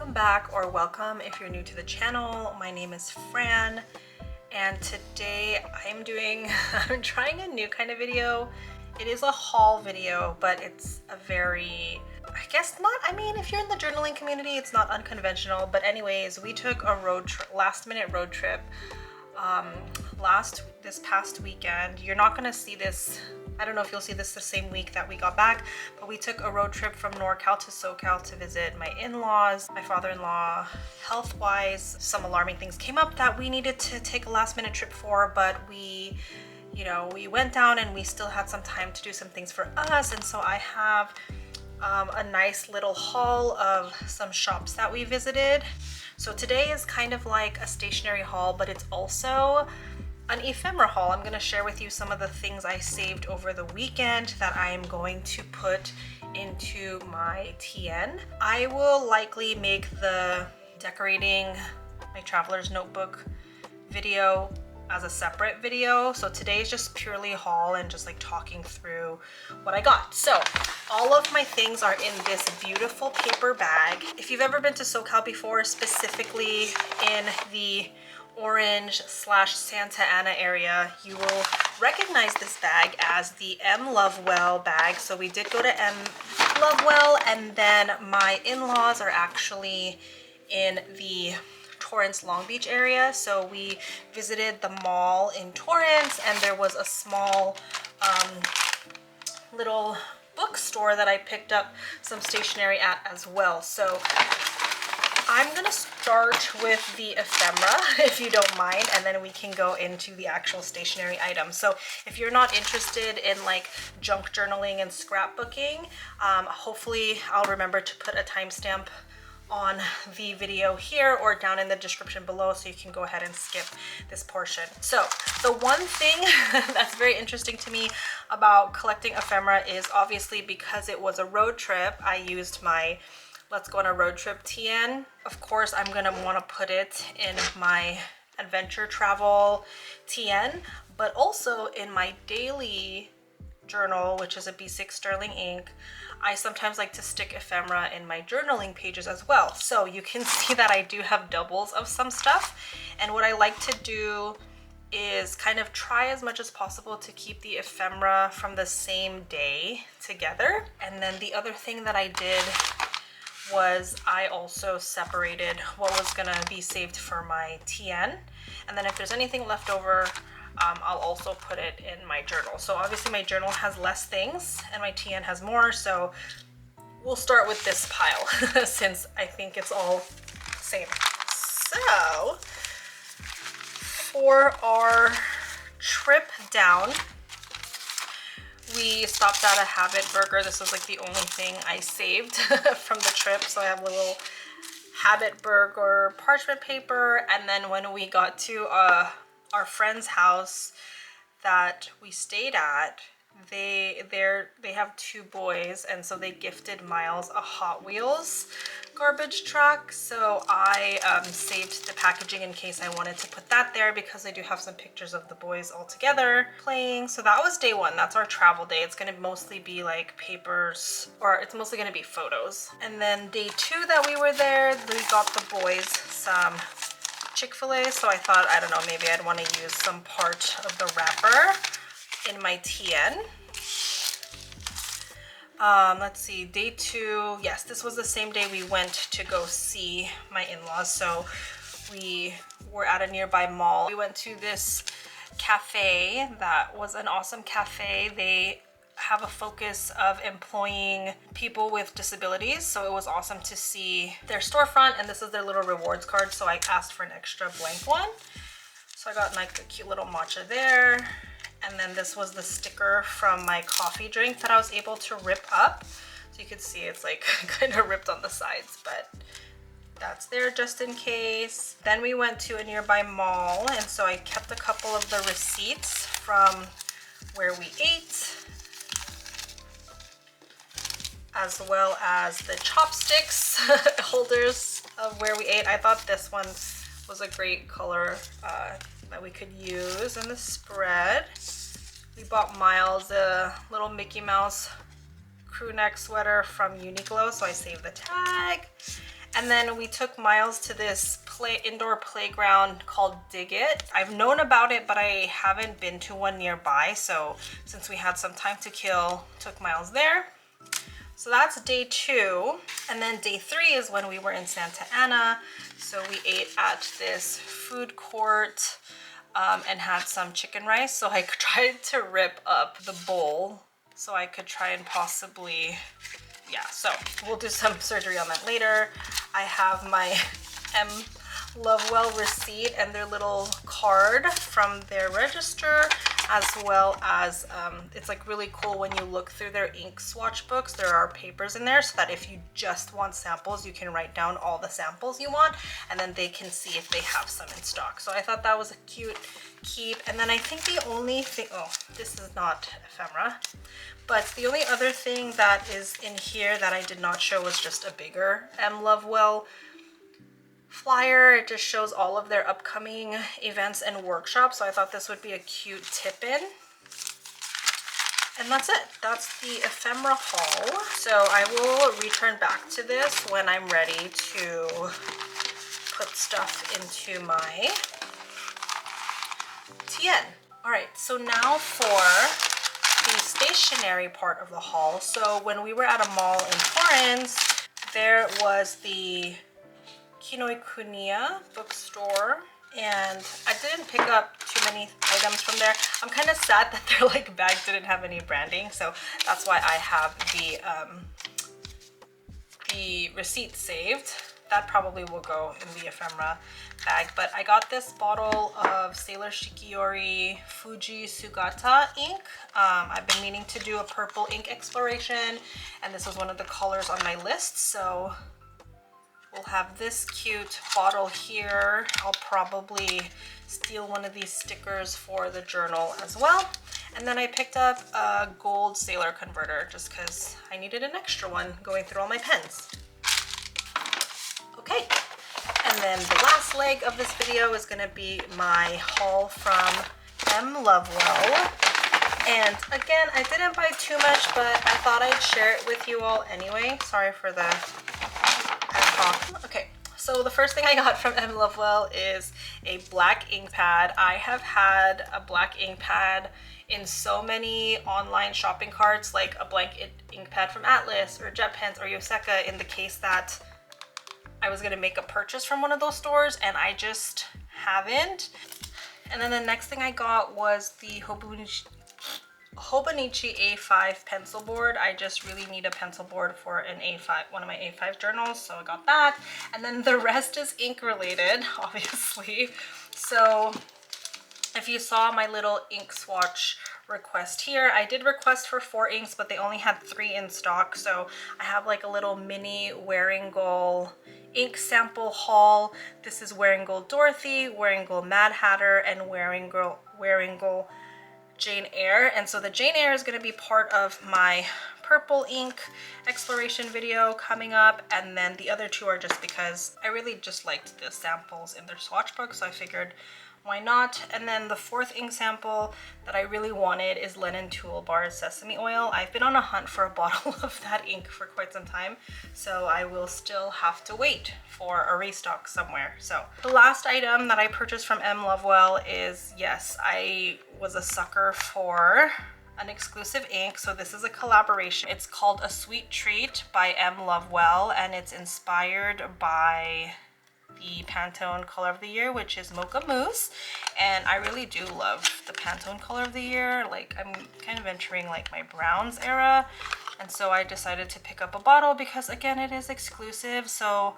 Welcome back, or welcome if you're new to the channel. My name is Fran, and today I'm trying a new kind of video. It is a haul video, but it's a very, I guess not, I mean, if you're in the journaling community, it's not unconventional. But anyways, we took a last minute road trip this past weekend. You're not gonna see this, I don't know if you'll see this the same week that we got back, but we took a road trip from NorCal to SoCal to visit my in-laws, my father-in-law. Health-wise, some alarming things came up that we needed to take a last-minute trip for, but we went down and we still had some time to do some things for us. And so I have a nice little haul of some shops that we visited. So today is kind of like a stationery haul, but it's also an ephemera haul. I'm going to share with you some of the things I saved over the weekend that I am going to put into my TN. I will likely make the decorating my traveler's notebook video as a separate video. So today is just purely haul and just like talking through what I got. So all of my things are in this beautiful paper bag. If you've ever been to SoCal before, specifically in the Orange/Santa Ana area, you will recognize this bag as the m.lovewell bag. So we did go to m.lovewell, and then my in-laws are actually in the Torrance, Long Beach area. So we visited the mall in Torrance, and there was a small little bookstore that I picked up some stationery at as well. So I'm gonna start with the ephemera, if you don't mind, and then we can go into the actual stationery items. So if you're not interested in like junk journaling and scrapbooking, hopefully I'll remember to put a timestamp on the video here or down in the description below, so you can go ahead and skip this portion. So the one thing that's very interesting to me about collecting ephemera is obviously because it was a road trip, I used my Let's Go on a Road Trip TN. Of course, I'm gonna want to put it in my adventure travel TN, but also in my daily journal, which is a B6 sterling ink. I sometimes like to stick ephemera in my journaling pages as well. So you can see that I do have doubles of some stuff. And what I like to do is kind of try as much as possible to keep the ephemera from the same day together. And then the other thing that I did was I also separated what was gonna be saved for my TN. And then if there's anything left over, I'll also put it in my journal. So obviously my journal has less things and my TN has more. So we'll start with this pile since I think it's all the same. So for our trip down, we stopped at a Habit Burger. This was like the only thing I saved from the trip. So I have a little Habit Burger parchment paper. And then when we got to our friend's house that we stayed at, they have two boys, and so they gifted Miles a Hot Wheels garbage truck. So I saved the packaging in case I wanted to put that there, because I do have some pictures of the boys all together playing. So that was day one. That's our travel day. It's gonna mostly be like papers, or it's mostly gonna be photos. And then day two that we were there, we got the boys some Chick-fil-A. So I thought, I don't know, maybe I'd want to use some part of the wrapper in my TN. Let's see, day two, yes, this was the same day we went to go see my in-laws. So we were at a nearby mall. We went to this cafe that was an awesome cafe. They have a focus of employing people with disabilities, so it was awesome to see their storefront. And this is their little rewards card, so I asked for an extra blank one. So I got like a cute little matcha there. And then this was the sticker from my coffee drink that I was able to rip up. So you can see it's like kind of ripped on the sides, but that's there just in case. Then we went to a nearby mall, and so I kept a couple of the receipts from where we ate, as well as the chopsticks holders of where we ate. I thought this one was a great color that we could use in the spread. We bought Miles a little Mickey Mouse crew neck sweater from Uniqlo, so I saved the tag. And then we took Miles to this indoor playground called Dig It. I've known about it, but I haven't been to one nearby. So since we had some time to kill, took Miles there. So that's day 2. And then day 3 is when we were in Santa Ana. So we ate at this food court and had some chicken rice. So I tried to rip up the bowl so I could try and possibly, yeah, so we'll do some surgery on that later. I have my m.lovewell receipt and their little card from their register, as well as it's like really cool when you look through their ink swatch books. There are papers in there so that if you just want samples, you can write down all the samples you want, and then they can see if they have some in stock. So I thought that was a cute keep. And then I think the only thing, oh, this is not ephemera, but the only other thing that is in here that I did not show was just a bigger m.lovewell flyer. It just shows all of their upcoming events and workshops. So I thought this would be a cute tip in. And that's it. That's the ephemera haul. So I will return back to this when I'm ready to put stuff into my TN. All right, so now for the stationery part of the haul. So when we were at a mall in Torrance, there was the Kinokuniya bookstore, and I didn't pick up too many items from there. I'm kind of sad that their like bag didn't have any branding, so that's why I have the receipt saved. That probably will go in the ephemera bag. But I got this bottle of Sailor Shikiori Fuji Sugata ink. I've been meaning to do a purple ink exploration, and this was one of the colors on my list, so we'll have this cute bottle here. I'll probably steal one of these stickers for the journal as well. And then I picked up a gold Sailor converter just because I needed an extra one going through all my pens. Okay, and then the last leg of this video is going to be my haul from m.lovewell. And again, I didn't buy too much, but I thought I'd share it with you all anyway. Sorry for the okay, so the first thing I got from m.lovewell is a black ink pad. I have had a black ink pad in so many online shopping carts, like a blank ink pad from Atlas or JetPens or Yoseka, in the case that I was gonna make a purchase from one of those stores, and I just haven't. And then the next thing I got was the Hobonichi A5 pencil board. I just really need a pencil board for an A5, one of my A5 journals, so I got that. And then the rest is ink related, obviously. So if you saw my little ink swatch request here, I did request for 4 inks, but they only had 3 in stock. So I have like a little mini Wearing Goal ink sample haul. This is Wearing Goal Dorothy, Wearing Goal Mad Hatter, and Wearing Goal Jane Eyre. And so the Jane Eyre is going to be part of my purple ink exploration video coming up, and then the other 2 are just because I really just liked the samples in their swatch book, so I figured why not. And then the 4th ink sample that I really wanted is Lennon Toolbar Sesame Oil. I've been on a hunt for a bottle of that ink for quite some time, so I will still have to wait for a restock somewhere. So the last item that I purchased from m.lovewell is, yes, I was a sucker for an exclusive ink. So this is a collaboration. It's called A Sweet Treat by m.lovewell, and it's inspired by the Pantone color of the year, which is Mocha Mousse. And I really do love the Pantone color of the year. Like, I'm kind of entering like my browns era, and so I decided to pick up a bottle because, again, it is exclusive. So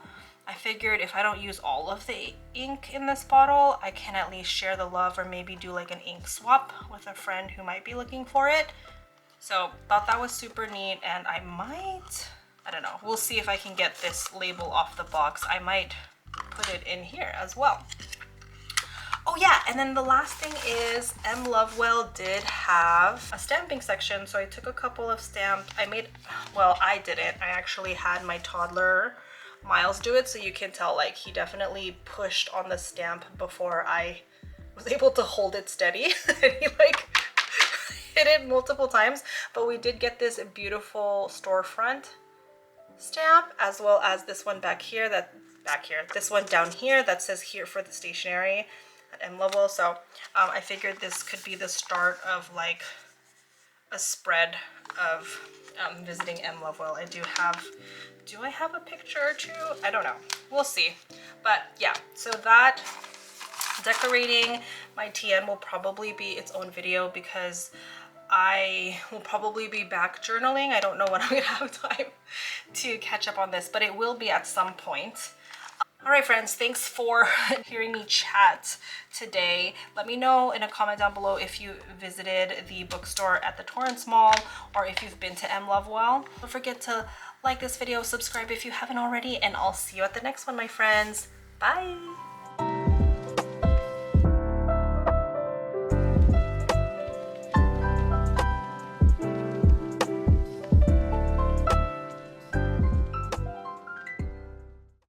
I figured if I don't use all of the ink in this bottle, I can at least share the love, or maybe do like an ink swap with a friend who might be looking for it. So thought that was super neat, and I don't know, we'll see if I can get this label off the box. I might put it in here as well. Oh yeah, and then the last thing is m.lovewell did have a stamping section, so I took a couple of I didn't. I actually had my toddler Miles do it, so you can tell like he definitely pushed on the stamp before I was able to hold it steady. And he like hit it multiple times, but we did get this beautiful storefront stamp, as well as this one back here, this one down here that says here for the stationery at m.lovewell. So I figured this could be the start of like a spread of visiting m.lovewell. Do I have a picture or two? I don't know. We'll see. But yeah, so that decorating my TN will probably be its own video because I will probably be back journaling. I don't know when I'm gonna have time to catch up on this, but it will be at some point. All right, friends, thanks for hearing me chat today. Let me know in a comment down below if you visited the bookstore at the Torrance Mall or if you've been to m.lovewell. Don't forget to like this video, subscribe if you haven't already, and I'll see you at the next one, my friends. Bye.